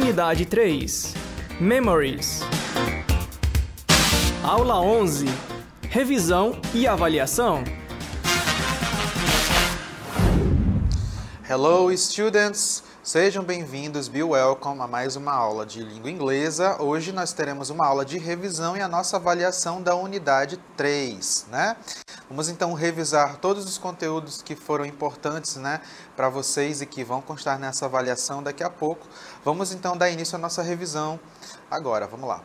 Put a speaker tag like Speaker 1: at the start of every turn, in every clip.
Speaker 1: Unidade 3. Memories. Aula 11. Revisão e avaliação.
Speaker 2: Hello, students! Sejam bem-vindos, be welcome a mais uma aula de língua inglesa. Hoje nós teremos uma aula de revisão e a nossa avaliação da unidade 3, né? Vamos então revisar todos os conteúdos que foram importantes, né, para vocês e que vão constar nessa avaliação daqui a pouco. Vamos então dar início à nossa revisão agora, vamos lá.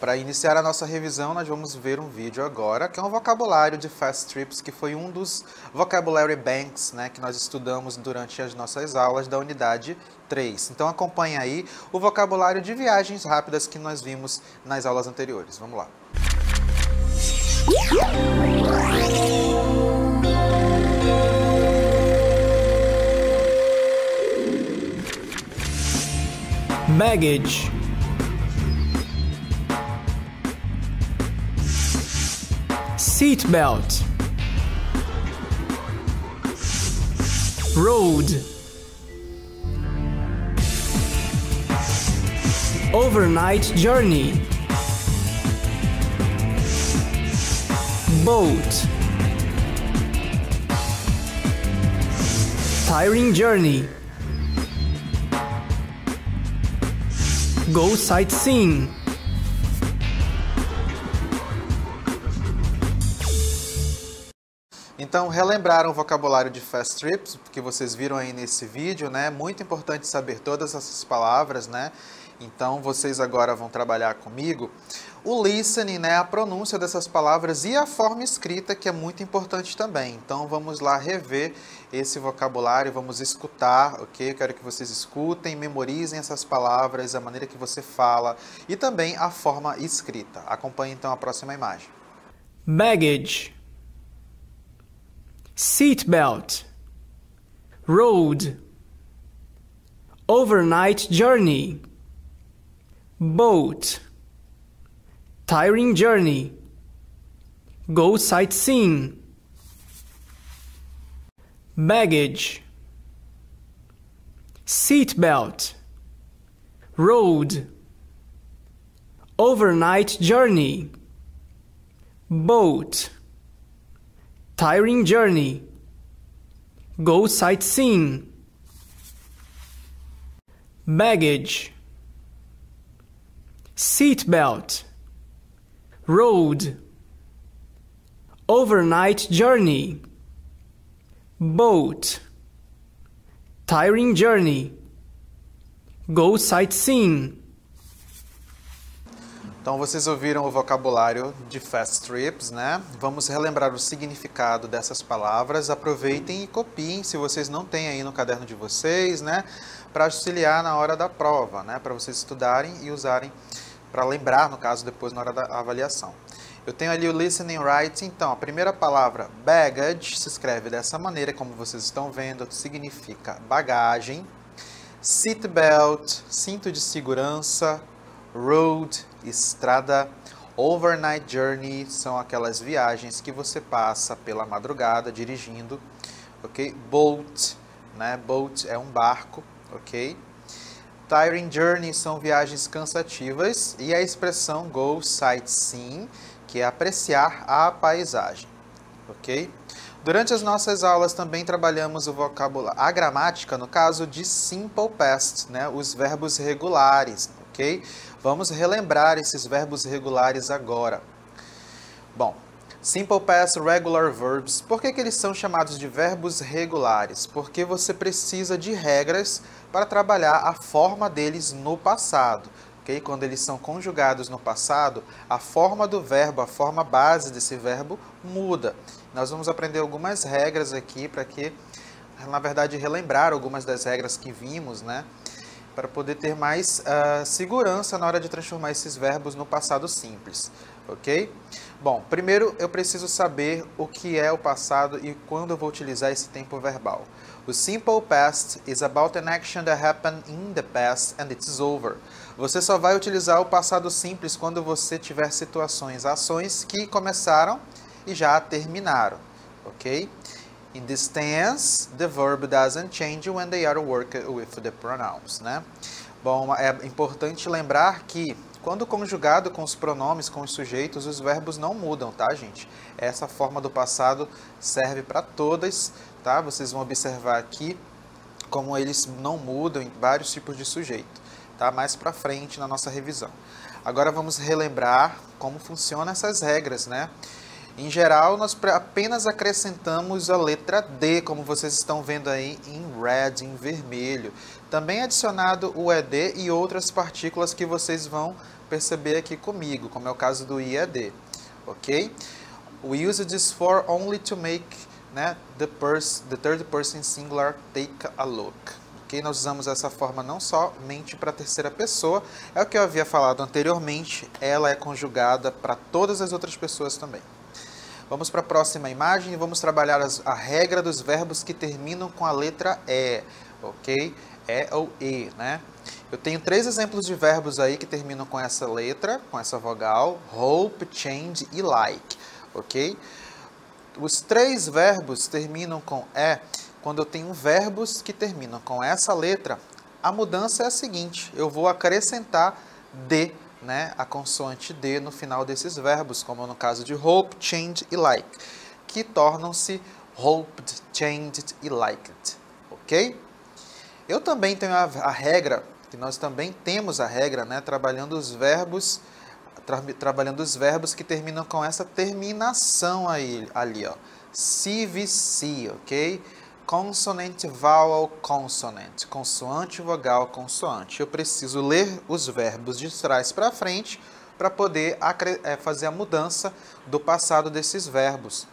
Speaker 2: Para iniciar a nossa revisão, nós vamos ver um vídeo agora, que é um vocabulário de Fast Trips, que foi um dos Vocabulary Banks, né, que nós estudamos durante as nossas aulas da unidade 3. Então acompanhe aí o vocabulário de viagens rápidas que nós vimos nas aulas anteriores. Vamos lá.
Speaker 1: Baggage. Seatbelt. Road. Overnight journey. Boat. Tiring journey. Go sightseeing.
Speaker 2: Então, relembraram o vocabulário de Fast Trips, que vocês viram aí nesse vídeo, né? Muito importante saber todas essas palavras, né? Então, vocês agora vão trabalhar comigo o listening, né? A pronúncia dessas palavras e a forma escrita, que é muito importante também. Então, vamos lá rever esse vocabulário, vamos escutar, ok? Eu quero que vocês escutem, memorizem essas palavras, a maneira que você fala e também a forma escrita. Acompanhe, então, a próxima imagem.
Speaker 1: Baggage. Seatbelt. Road. Overnight journey. Boat. Tiring journey. Go sightseeing. Baggage. Seatbelt. Road. Overnight journey. Boat. Tiring journey. Go sightseeing. Baggage. Seatbelt. Road. Overnight journey. Boat. Tiring journey. Go sightseeing.
Speaker 2: Então, vocês ouviram o vocabulário de Fast Trips, né? Vamos relembrar o significado dessas palavras. Aproveitem e copiem, se vocês não têm aí no caderno de vocês, né? Para auxiliar na hora da prova, né? Para vocês estudarem e usarem para lembrar, no caso, depois na hora da avaliação. Eu tenho ali o listening writing. Então, a primeira palavra, baggage, se escreve dessa maneira, como vocês estão vendo, significa bagagem. Seatbelt, cinto de segurança. Road, estrada. Overnight journey, são aquelas viagens que você passa pela madrugada dirigindo, ok? Boat, né? Boat é um barco, ok? Tiring journey são viagens cansativas e a expressão go sightseeing, que é apreciar a paisagem, ok? Durante as nossas aulas também trabalhamos o vocabulário, a gramática no caso de simple past, né? Os verbos regulares, ok? Vamos relembrar esses verbos regulares agora. Bom, simple past regular verbs, por que eles são chamados de verbos regulares? Porque você precisa de regras para trabalhar a forma deles no passado. Okay? Quando eles são conjugados no passado, a forma do verbo, a forma base desse verbo muda. Nós vamos aprender algumas regras aqui para que, na verdade, relembrar algumas das regras que vimos, né? Para poder ter mais segurança na hora de transformar esses verbos no passado simples, ok? Bom, primeiro eu preciso saber o que é o passado e quando eu vou utilizar esse tempo verbal. O simple past is about an action that happened in the past and it's over. Você só vai utilizar o passado simples quando você tiver situações, ações que começaram e já terminaram, ok? In this tense, the verb doesn't change when they are worked with the pronouns, né? Bom, é importante lembrar que quando conjugado com os pronomes, com os sujeitos, os verbos não mudam, tá, gente? Essa forma do passado serve para todas, tá? Vocês vão observar aqui como eles não mudam em vários tipos de sujeito, tá? Mais para frente na nossa revisão. Agora vamos relembrar como funcionam essas regras, né? Em geral, nós apenas acrescentamos a letra D, como vocês estão vendo aí em red, em vermelho. Também é adicionado o ED e outras partículas que vocês vão perceber aqui comigo, como é o caso do IED, ok? We use this for only to make, né, the third person singular take a look. Okay? Nós usamos essa forma não somente para a terceira pessoa, é o que eu havia falado anteriormente, ela é conjugada para todas as outras pessoas também. Vamos para a próxima imagem e vamos trabalhar a regra dos verbos que terminam com a letra E, ok? E ou E, né? Eu tenho 3 exemplos de verbos aí que terminam com essa letra, com essa vogal, hope, change e like, ok? Os 3 verbos terminam com E. Quando eu tenho verbos que terminam com essa letra, a mudança é a seguinte, eu vou acrescentar D, né, a consoante D no final desses verbos, como no caso de hope, change e like, que tornam-se hoped, changed e liked, ok? Eu também tenho a regra, que nós também temos a regra, né, trabalhando os verbos que terminam com essa terminação aí, ali, ó, CVC, ok? Consonant, vowel, consonant. Consoante, vogal, consoante. Eu preciso ler os verbos de trás para frente para poder fazer a mudança do passado desses verbos.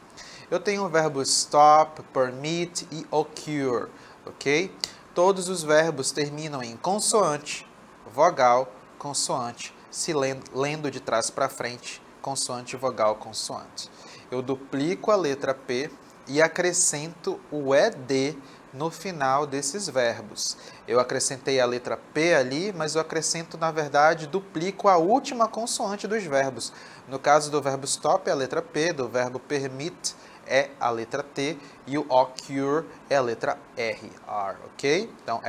Speaker 2: Eu tenho o verbo stop, permit e occur, ok? Todos os verbos terminam em consoante, vogal, consoante, se lendo de trás para frente, consoante, vogal, consoante. Eu duplico a letra P e acrescento o ED no final desses verbos. Eu acrescentei a letra P ali, mas eu acrescento, na verdade, duplico a última consoante dos verbos. No caso do verbo stop é a letra P, do verbo permit é a letra T e o occur é a letra R, ok? Então,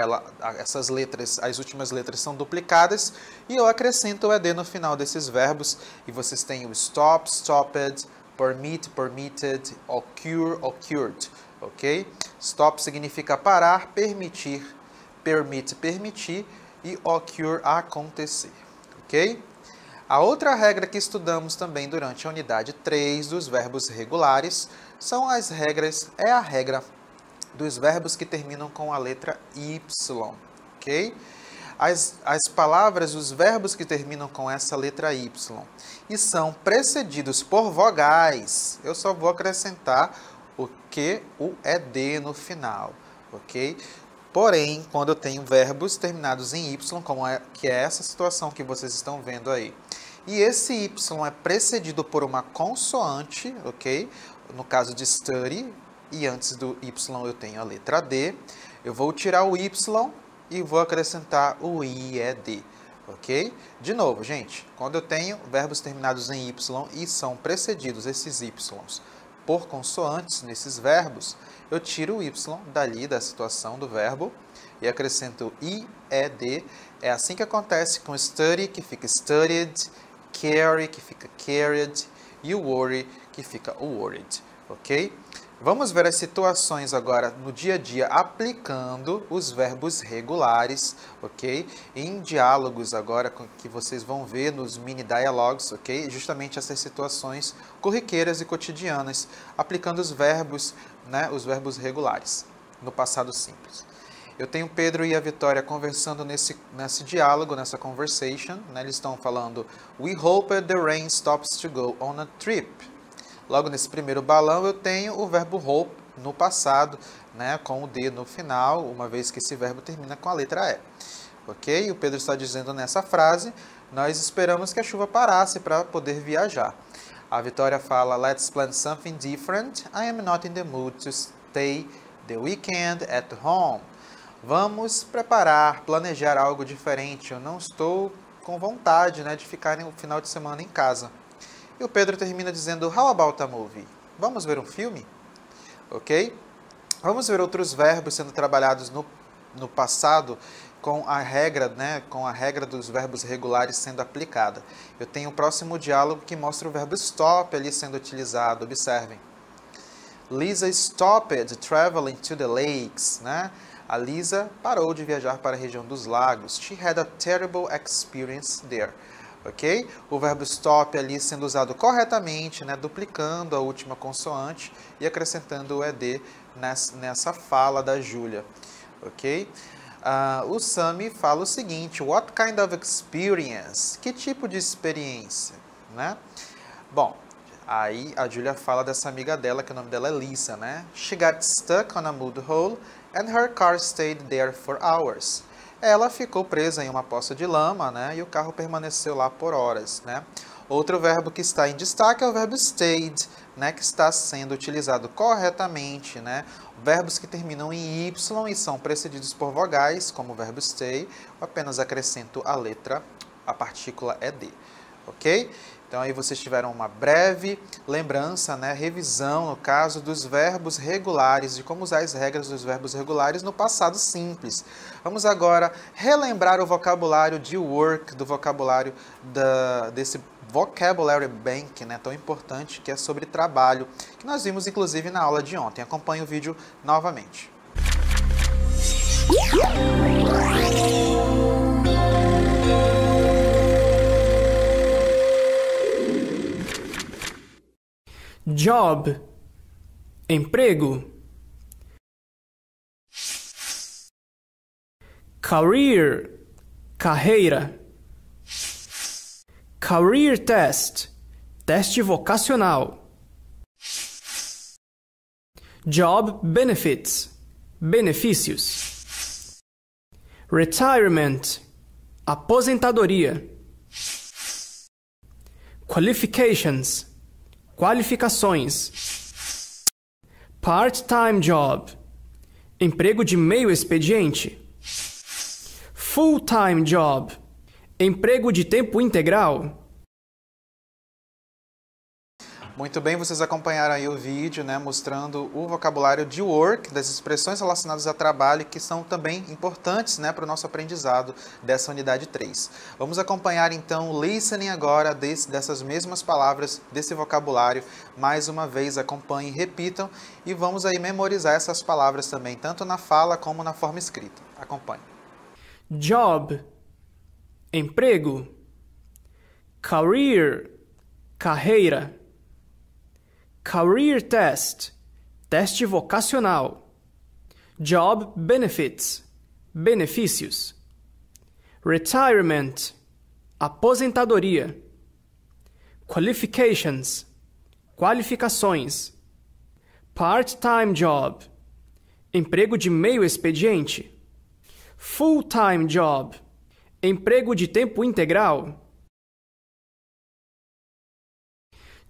Speaker 2: essas letras, as últimas letras são duplicadas e eu acrescento o ED no final desses verbos e vocês têm o stop, stopped, permit, permitted, occur, occurred, ok? Stop significa parar, permitir, permit, permitir e occur, acontecer, ok? A outra regra que estudamos também durante a unidade 3 dos verbos regulares é a regra dos verbos que terminam com a letra Y, ok? As palavras, os verbos que terminam com essa letra Y e são precedidos por vogais, eu só vou acrescentar o ED no final, ok? Porém, quando eu tenho verbos terminados em Y, que é essa situação que vocês estão vendo aí, e esse Y é precedido por uma consoante, ok? No caso de study, e antes do Y eu tenho a letra D, eu vou tirar o Y e vou acrescentar o IED, ok? De novo, gente, quando eu tenho verbos terminados em Y e são precedidos esses Ys por consoantes nesses verbos, eu tiro o Y dali da situação do verbo e acrescento IED. É assim que acontece com study, que fica studied, carry, que fica carried, e o worry, que fica worried, ok? Vamos ver as situações agora no dia a dia aplicando os verbos regulares, ok? Em diálogos agora que vocês vão ver nos mini dialogues, ok? Justamente essas situações corriqueiras e cotidianas, aplicando os verbos, né, os verbos regulares no passado simples. Eu tenho o Pedro e a Vitória conversando nesse diálogo, nessa conversation, né? Eles estão falando "We hope the rain stops to go on a trip." Logo nesse primeiro balão eu tenho o verbo hope no passado, né, com o D no final, uma vez que esse verbo termina com a letra E. Ok? O Pedro está dizendo nessa frase, nós esperamos que a chuva parasse para poder viajar. A Vitória fala, let's plan something different. I am not in the mood to stay the weekend at home. Vamos planejar algo diferente. Eu não estou com vontade, né, de ficar no final de semana em casa. E o Pedro termina dizendo, how about a movie? Vamos ver um filme? Ok? Vamos ver outros verbos sendo trabalhados no passado com a regra, né, com a regra dos verbos regulares sendo aplicada. Eu tenho o próximo diálogo que mostra o verbo stop ali sendo utilizado. Observem. Lisa stopped traveling to the lakes, né? A Lisa parou de viajar para a região dos lagos. She had a terrible experience there. Ok? O verbo stop ali sendo usado corretamente, né? Duplicando a última consoante e acrescentando o ed nessa fala da Júlia. Ok? O Sami fala o seguinte: What kind of experience? Que tipo de experiência? Né? Bom, aí a Júlia fala dessa amiga dela, que o nome dela é Lisa, né? She got stuck on a mud hole and her car stayed there for hours. Ela ficou presa em uma poça de lama, né? E o carro permaneceu lá por horas, né? Outro verbo que está em destaque é o verbo stayed, né? Que está sendo utilizado corretamente, né? Verbos que terminam em y e são precedidos por vogais, como o verbo stay, eu apenas acrescento a partícula ed, ok? Então aí vocês tiveram uma breve lembrança, né, revisão, no caso, dos verbos regulares, de como usar as regras dos verbos regulares no passado simples. Vamos agora relembrar o vocabulário de work, do vocabulário desse Vocabulary Bank, né, tão importante, que é sobre trabalho, que nós vimos inclusive na aula de ontem. Acompanhe o vídeo novamente.
Speaker 1: Job, emprego. Career, carreira. Career test, teste vocacional. Job benefits, benefícios. Retirement, aposentadoria. Qualifications, qualificações. Part-time job, emprego de meio expediente. Full-time job, emprego de tempo integral.
Speaker 2: Muito bem, vocês acompanharam aí o vídeo, né, mostrando o vocabulário de work, das expressões relacionadas a trabalho, que são também importantes, né, para o nosso aprendizado dessa unidade 3. Vamos acompanhar então o listening agora dessas mesmas palavras, desse vocabulário. Mais uma vez, acompanhem, repitam e vamos aí memorizar essas palavras também, tanto na fala como na forma escrita. Acompanhe.
Speaker 1: Job, emprego. Career, carreira. Career test, teste vocacional. Job benefits, benefícios. Retirement, aposentadoria. Qualifications, qualificações. Part-time job, emprego de meio expediente. Full-time job, emprego de tempo integral.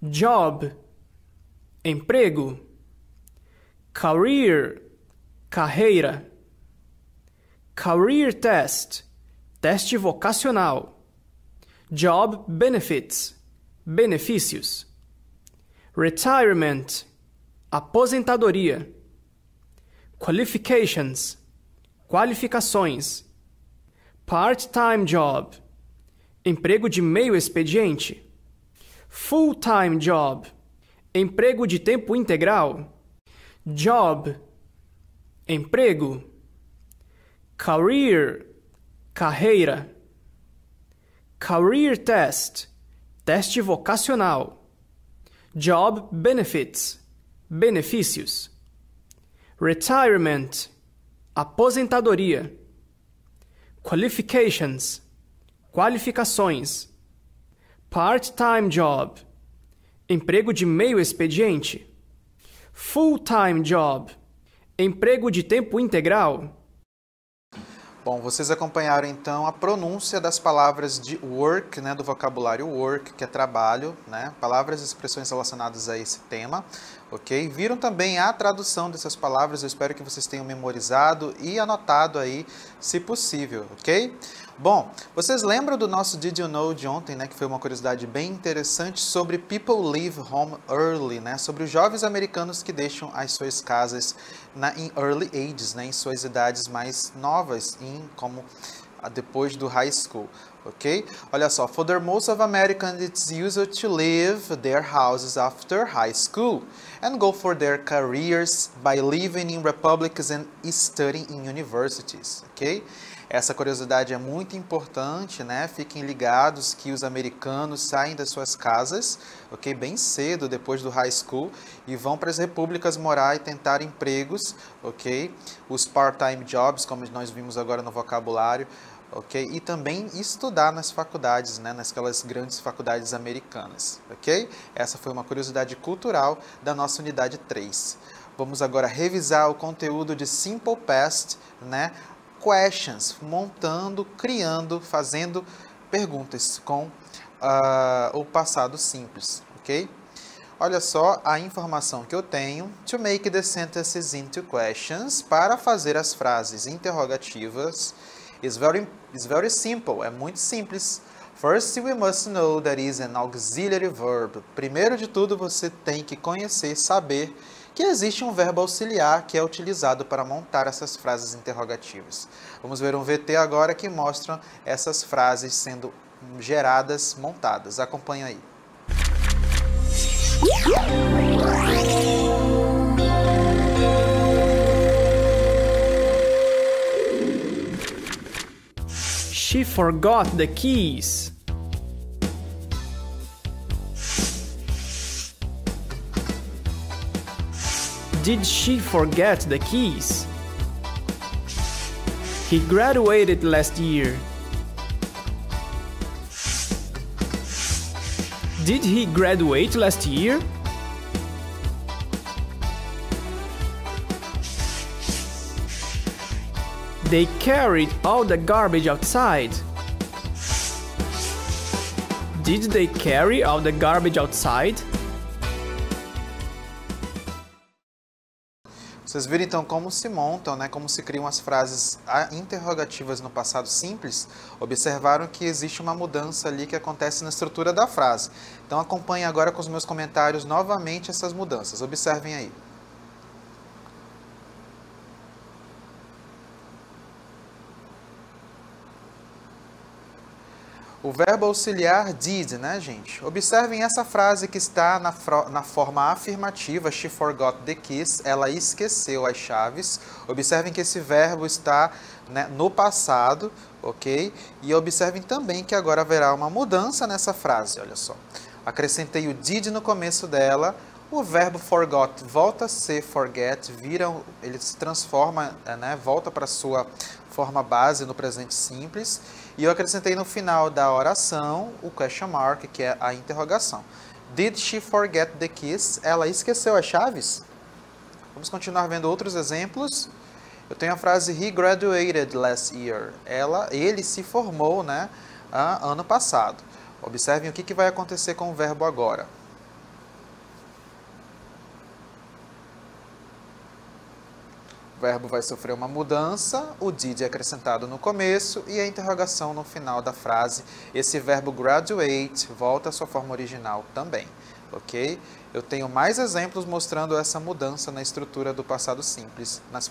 Speaker 1: Job, emprego. Career, carreira. Career test, teste vocacional. Job benefits, benefícios. Retirement, aposentadoria. Qualifications, qualificações. Part-time job, emprego de meio expediente. Full-time job, emprego de tempo integral. Job, emprego. Career, carreira. Career test, teste vocacional. Job benefits, benefícios. Retirement, aposentadoria. Qualifications, qualificações. Part-time job, emprego de meio expediente. Full-time job, emprego de tempo integral.
Speaker 2: Bom, vocês acompanharam então a pronúncia das palavras de work, né, do vocabulário work, que é trabalho, né, palavras e expressões relacionadas a esse tema, ok? Viram também a tradução dessas palavras, eu espero que vocês tenham memorizado e anotado aí, se possível, ok? Bom, vocês lembram do nosso Did You Know de ontem, né, que foi uma curiosidade bem interessante sobre people leave home early, né, sobre os jovens americanos que deixam as suas casas em early ages, né, em suas idades mais novas, depois do high school, ok? Olha só, for the most of Americans it's usual to leave their houses after high school and go for their careers by living in republics and studying in universities, ok? Essa curiosidade é muito importante, né? Fiquem ligados que os americanos saem das suas casas, ok? Bem cedo, depois do high school, e vão para as repúblicas morar e tentar empregos, ok? Os part-time jobs, como nós vimos agora no vocabulário, ok? E também estudar nas faculdades, né? Nasquelas grandes faculdades americanas, ok? Essa foi uma curiosidade cultural da nossa unidade 3. Vamos agora revisar o conteúdo de Simple Past, né? Questions, montando, criando, fazendo perguntas com o passado simples, ok? Olha só a informação que eu tenho. To make the sentences into questions, para fazer as frases interrogativas, is very simple, é muito simples. First, we must know that is an auxiliary verb. Primeiro de tudo, você tem que conhecer, saber que existe um verbo auxiliar que é utilizado para montar essas frases interrogativas. Vamos ver um VT agora que mostra essas frases sendo geradas, montadas. Acompanhe aí.
Speaker 1: She forgot the keys. Did she forget the keys? He graduated last year. Did he graduate last year? They carried all the garbage outside. Did they carry all the garbage outside?
Speaker 2: Vocês viram então como se montam, né, como se criam as frases interrogativas no passado simples? Observaram que existe uma mudança ali que acontece na estrutura da frase. Então acompanhe agora com os meus comentários novamente essas mudanças. Observem aí. O verbo auxiliar did, né, gente? Observem essa frase que está na forma afirmativa, she forgot the keys, ela esqueceu as chaves. Observem que esse verbo está, né, no passado, ok? E observem também que agora haverá uma mudança nessa frase, olha só. Acrescentei o did no começo dela, o verbo forgot volta a ser forget, ele se transforma, né, volta para a sua forma base no presente simples. E eu acrescentei no final da oração o question mark, que é a interrogação. Did she forget the keys? Ela esqueceu as chaves? Vamos continuar vendo outros exemplos. Eu tenho a frase he graduated last year. Ele se formou, né, ano passado. Observem o que vai acontecer com o verbo agora. O verbo vai sofrer uma mudança, o did é acrescentado no começo e a interrogação no final da frase. Esse verbo graduate volta à sua forma original também, ok? Eu tenho mais exemplos mostrando essa mudança na estrutura do passado simples, nas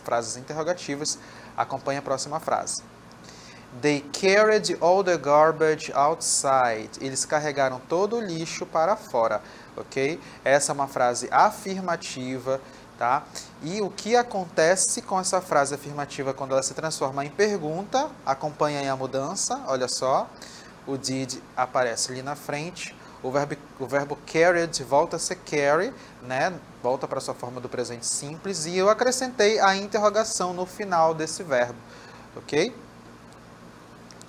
Speaker 2: frases interrogativas. Acompanhe a próxima frase. They carried all the garbage outside. Eles carregaram todo o lixo para fora, ok? Essa é uma frase afirmativa. Tá? E o que acontece com essa frase afirmativa quando ela se transforma em pergunta? Acompanha aí a mudança, olha só. O did aparece ali na frente. O verbo carried volta a ser carry, né? Volta para a sua forma do presente simples. E eu acrescentei a interrogação no final desse verbo, ok?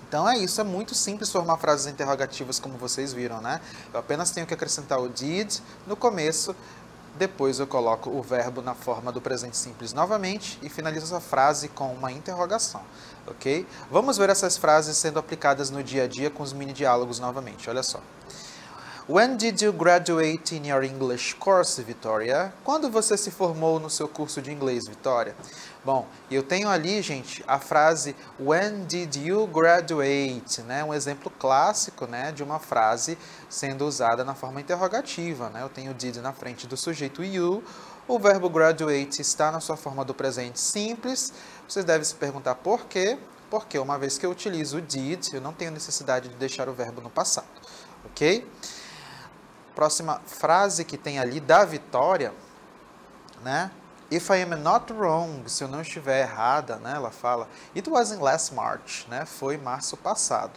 Speaker 2: Então é isso, é muito simples formar frases interrogativas como vocês viram, né? Eu apenas tenho que acrescentar o did no começo. Depois eu coloco o verbo na forma do presente simples novamente e finalizo essa frase com uma interrogação, ok? Vamos ver essas frases sendo aplicadas no dia a dia com os mini diálogos novamente, olha só. When did you graduate in your English course, Vitória? Quando você se formou no seu curso de inglês, Vitória? Bom, eu tenho ali, gente, a frase When did you graduate? Né? Um exemplo clássico, né, de uma frase sendo usada na forma interrogativa. Né? Eu tenho did na frente do sujeito you. O verbo graduate está na sua forma do presente simples. Vocês devem se perguntar por quê? Porque uma vez que eu utilizo o did, eu não tenho necessidade de deixar o verbo no passado. Ok? Próxima frase que tem ali da Vitória, né? If I am not wrong, se eu não estiver errada, né? Ela fala, it was in last March, né? Foi março passado.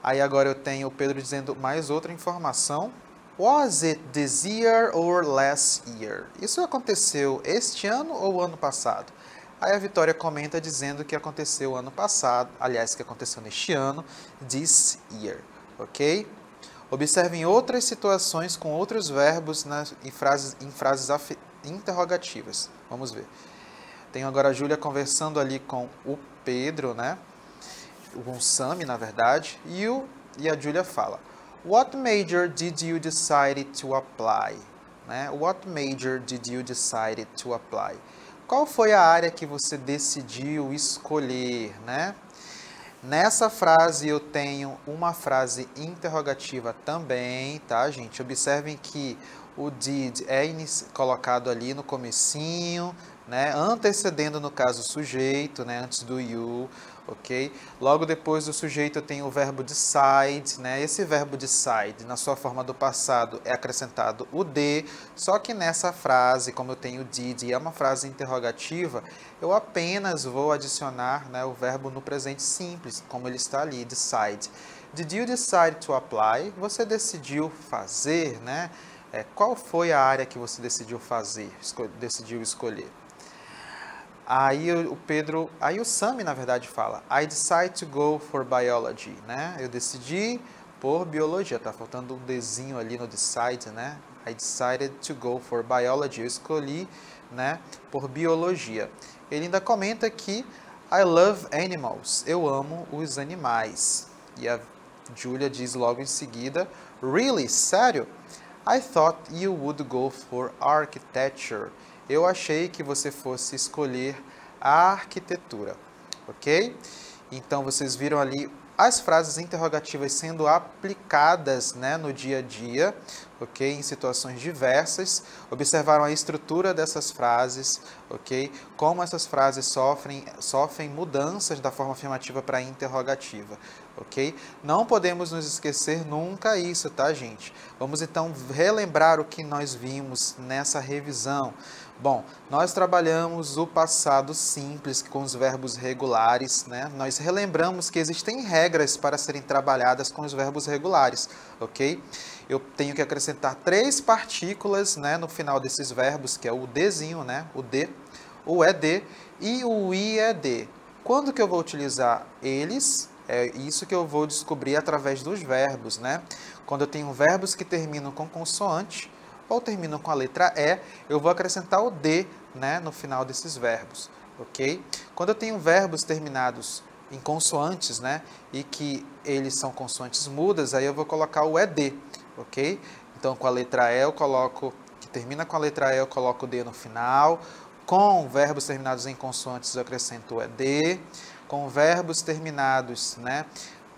Speaker 2: Aí agora eu tenho o Pedro dizendo mais outra informação. Was it this year or last year? Isso aconteceu este ano ou ano passado? Aí a Vitória comenta dizendo que aconteceu ano passado, aliás, que aconteceu neste ano, this year, ok? Observem outras situações com outros verbos em frases interrogativas. Vamos ver. Tenho agora a Júlia conversando ali com o Pedro, né? Com o Sami, na verdade, e a Júlia fala, What major did you decide to apply? Né? What major did you decide to apply? Qual foi a área que você decidiu escolher, né? Nessa frase eu tenho uma frase interrogativa também, tá, gente? Observem que o did é colocado ali no comecinho, né? Antecedendo, no caso, o sujeito, né? Antes do you, ok? Logo depois do sujeito eu tenho o verbo decide, né? Esse verbo decide, na sua forma do passado, é acrescentado o de, só que nessa frase, como eu tenho did e é uma frase interrogativa, eu apenas vou adicionar, né, o verbo no presente simples, como ele está ali, decide. Did you decide to apply? Você decidiu fazer, né? Qual foi a área que você decidiu fazer, decidiu escolher? Aí o Sami, na verdade, fala, I decide to go for biology, né? Eu decidi por biologia, tá faltando um desenho ali no decide, né? I decided to go for biology, eu escolhi, né, por biologia. Ele ainda comenta que I love animals, eu amo os animais. E a Julia diz logo em seguida, really, sério? I thought you would go for architecture. Eu achei que você fosse escolher a arquitetura, ok? Então, vocês viram ali as frases interrogativas sendo aplicadas, né, no dia a dia, ok? Em situações diversas. Observaram a estrutura dessas frases, ok? Como essas frases sofrem mudanças da forma afirmativa para a interrogativa, ok? Não podemos nos esquecer nunca isso, tá, gente? Vamos então relembrar o que nós vimos nessa revisão. Bom, nós trabalhamos o passado simples com os verbos regulares, né? Nós relembramos que existem regras para serem trabalhadas com os verbos regulares, ok? Eu tenho que acrescentar 3 partículas, né, no final desses verbos, que é o dezinho, né? O de, o ed e o ied. Quando que eu vou utilizar eles? É isso que eu vou descobrir através dos verbos, né? Quando eu tenho verbos que terminam com consoante, ou terminam com a letra E, eu vou acrescentar o D, né, no final desses verbos, ok? Quando eu tenho verbos terminados em consoantes, né, e que eles são consoantes mudas, aí eu vou colocar o ED, ok? Então, com a letra E que termina com a letra E, eu coloco o D no final. Com verbos terminados em consoantes, eu acrescento o ED. Com verbos terminados, né,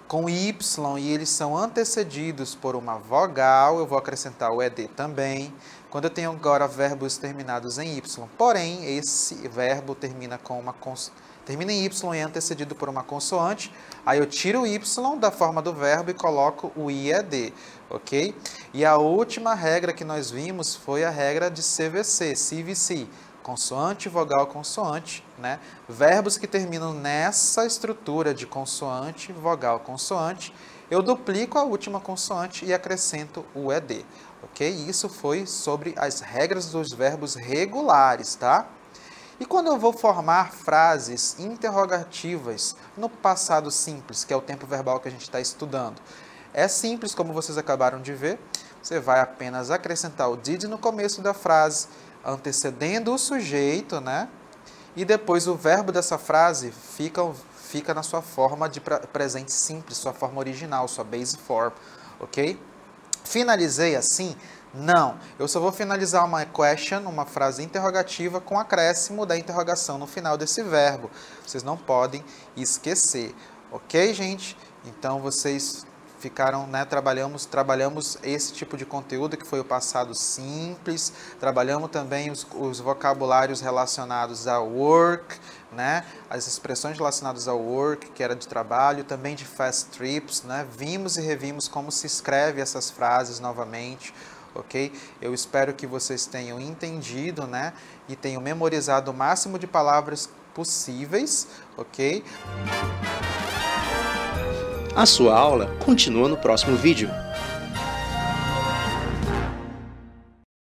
Speaker 2: com Y e eles são antecedidos por uma vogal, eu vou acrescentar o ED também. Quando eu tenho agora verbos terminados em Y, porém, esse verbo termina em Y e é antecedido por uma consoante, aí eu tiro o Y da forma do verbo e coloco o IED, ok? E a última regra que nós vimos foi a regra de CVC, consoante, vogal, consoante, né? Verbos que terminam nessa estrutura de consoante, vogal, consoante, eu duplico a última consoante e acrescento o ED, ok? Isso foi sobre as regras dos verbos regulares, tá? E quando eu vou formar frases interrogativas no passado simples, que é o tempo verbal que a gente está estudando, é simples, como vocês acabaram de ver, você vai apenas acrescentar o did no começo da frase, antecedendo o sujeito, né? E depois o verbo dessa frase fica na sua forma de presente simples, sua forma original, sua base form, ok? Finalizei assim? Não. Eu só vou finalizar uma question, uma frase interrogativa com acréscimo da interrogação no final desse verbo. Vocês não podem esquecer. Ok, gente? Então, vocês ficaram, né, trabalhamos esse tipo de conteúdo que foi o passado simples, trabalhamos também os vocabulários relacionados ao work, né, as expressões relacionadas ao work, que era de trabalho, também de fast trips, né, vimos e revimos como se escreve essas frases novamente, ok? Eu espero que vocês tenham entendido, né, e tenham memorizado o máximo de palavras possíveis, ok?
Speaker 3: A sua aula continua no próximo vídeo.